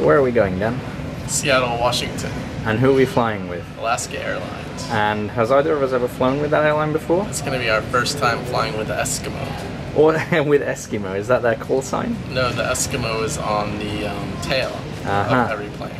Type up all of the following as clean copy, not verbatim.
Where are we going, Dan? Seattle, Washington. And who are we flying with? Alaska Airlines. And has either of us ever flown with that airline before? It's going to be our first time flying with the Eskimo. Or with Eskimo, is that their call sign? No, the Eskimo is on the tail of every plane.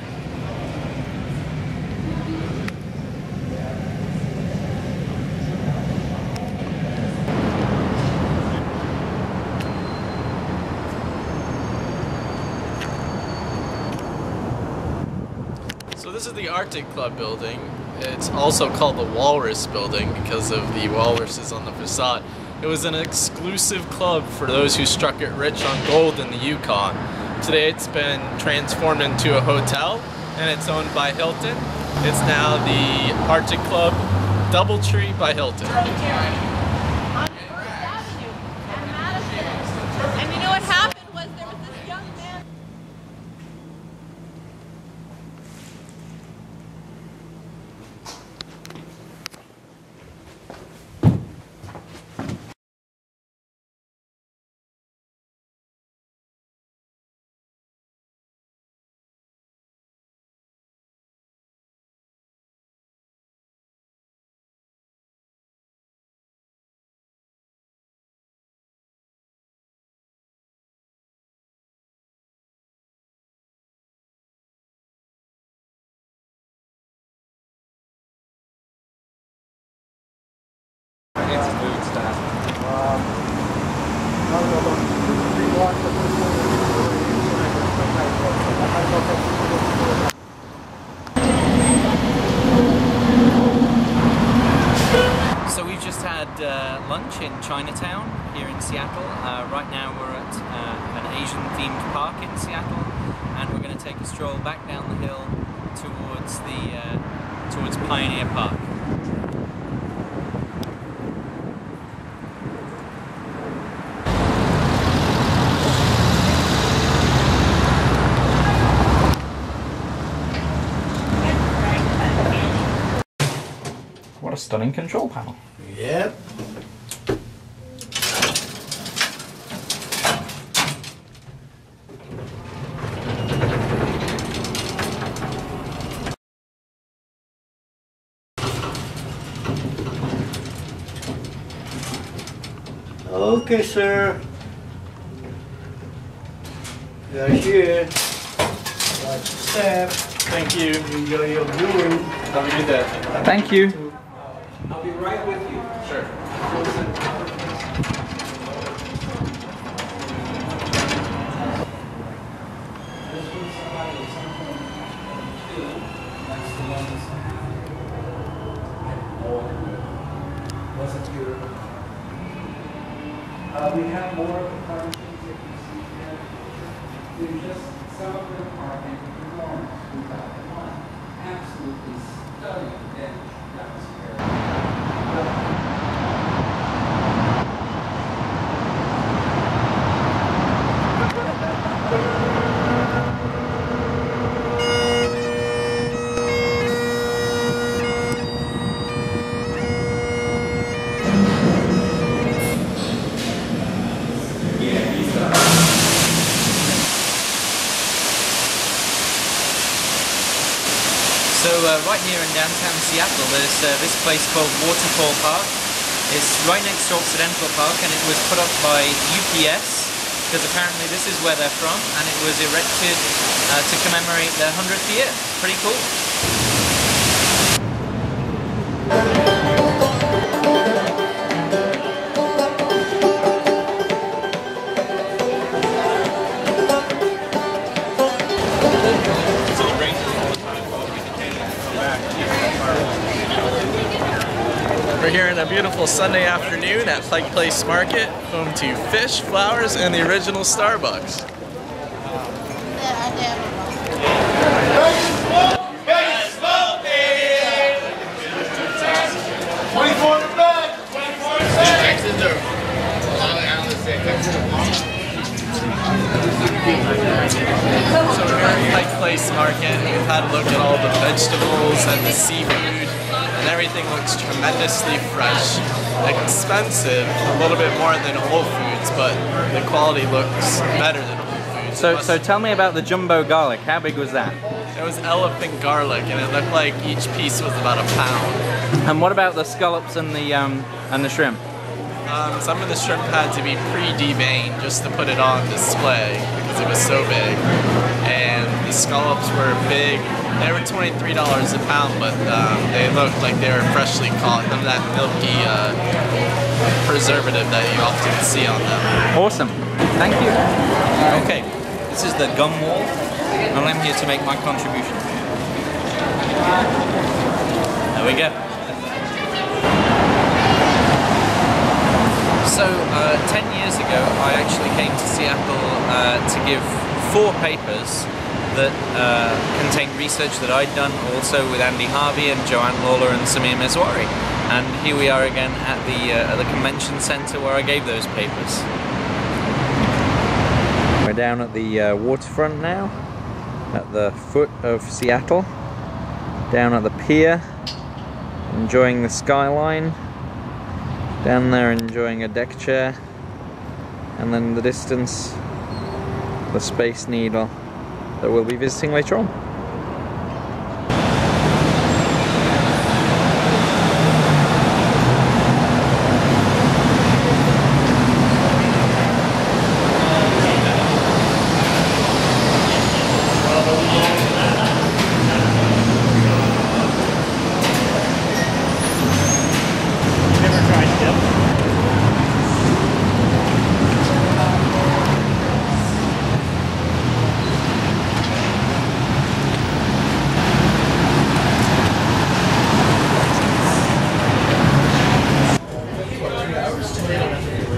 So this is the Arctic Club building. It's also called the Walrus building because of the walruses on the facade. It was an exclusive club for those who struck it rich on gold in the Yukon. Today it's been transformed into a hotel and it's owned by Hilton. It's now the Arctic Club Doubletree by Hilton. On 1st Avenue and Madison. And you know what happened was there was this young man. So we've just had lunch in Chinatown here in Seattle. Right now we're at an Asian themed park in Seattle, and we're going to take a stroll back down the hill towards Pioneer Park. What a stunning control panel. Yep. Okay, sir. You're here. Step. Thank you. Enjoy your viewing. Have a good day. Thank you. I'll be right with you. Sure. We have more of the fun things that you see here. There's just some of them are enormous. We've got one absolutely stunning bench downstairs. So right here in downtown Seattle, there's this place called Waterfall Park. It's right next to Occidental Park, and it was put up by UPS because apparently this is where they're from, and it was erected to commemorate their 100th year. Pretty cool. We're here on a beautiful Sunday afternoon at Pike Place Market, home to fish, flowers, and the original Starbucks. So we're at Pike Place Market, and we've had a look at all the vegetables and the seafood, and everything looks tremendously fresh. Expensive, a little bit more than Whole Foods, but the quality looks better than Whole Foods. So tell me about the jumbo garlic. How big was that? It was elephant garlic, and it looked like each piece was about a pound. And what about the scallops and the shrimp? Some of the shrimp had to be pre-deveined just to put it on display because it was so big. And the scallops were big. They were $23 a pound, but they looked like they were freshly caught. None of that milky preservative that you often see on them. Awesome. Thank you. Okay, this is the gum wall, and I'm here to make my contribution. There we go. So, 10 years ago, I actually came to Seattle to give 4 papers that contained research that I'd done also with Andy Harvey and Joanne Lawler and Samir Mezwari. And here we are again at the convention center where I gave those papers. We're down at the waterfront now, at the foot of Seattle, down at the pier, enjoying the skyline. Down there enjoying a deck chair, and then in the distance the Space Needle that we'll be visiting later on.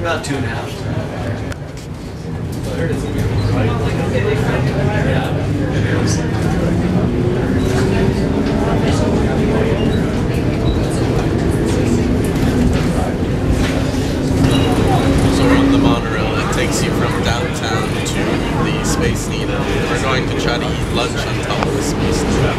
About 2.5. So we're on the monorail that takes you from downtown to the Space Needle. We're going to try to eat lunch on top of the Space Needle.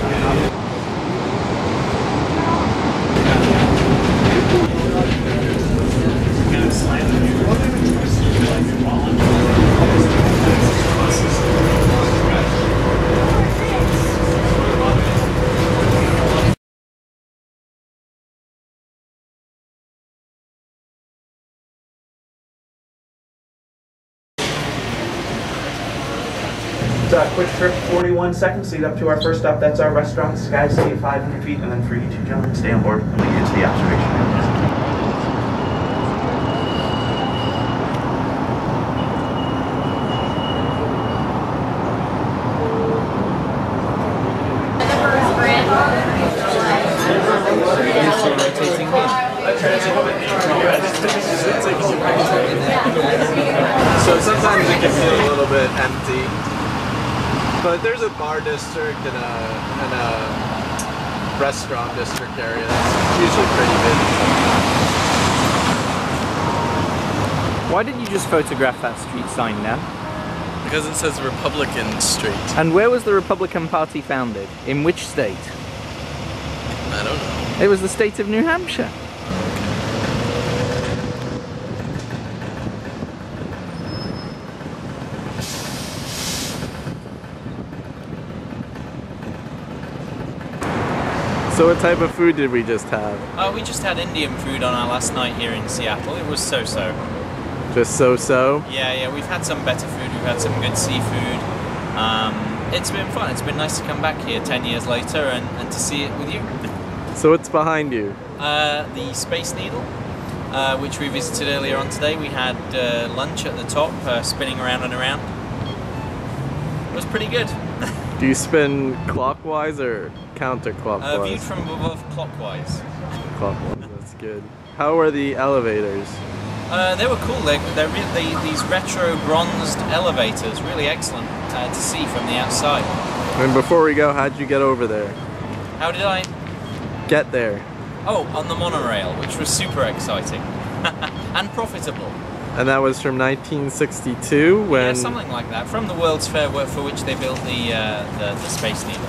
It's a quick trip, 41 seconds, lead up to our first stop. That's our restaurant, Sky Sea at 500 feet, and then for you two gentlemen, stay on board and we get to the observation area. So sometimes it can feel a little bit empty, but there's a bar district and a restaurant district area that's usually pretty big. Why didn't you just photograph that street sign now? Because it says Republican Street. And where was the Republican Party founded? In which state? I don't know. It was the state of New Hampshire. So what type of food did we just have? We just had Indian food on our last night here in Seattle. It was so-so. Just so-so? Yeah, we've had some better food. We've had some good seafood. It's been fun. It's been nice to come back here 10 years later and to see it with you. So what's behind you? The Space Needle, which we visited earlier on today. We had lunch at the top, spinning around and around. It was pretty good. Do you spin clockwise or counterclockwise? Viewed from above, clockwise. Clockwise, that's good. How are the elevators? They were cool. They're these retro bronzed elevators, really excellent to see from the outside. And before we go, how'd you get over there? How did I get there? Oh, on the monorail, which was super exciting and profitable. And that was from 1962 when... Yeah, something like that. From the World's Fair for which they built the Space Needle.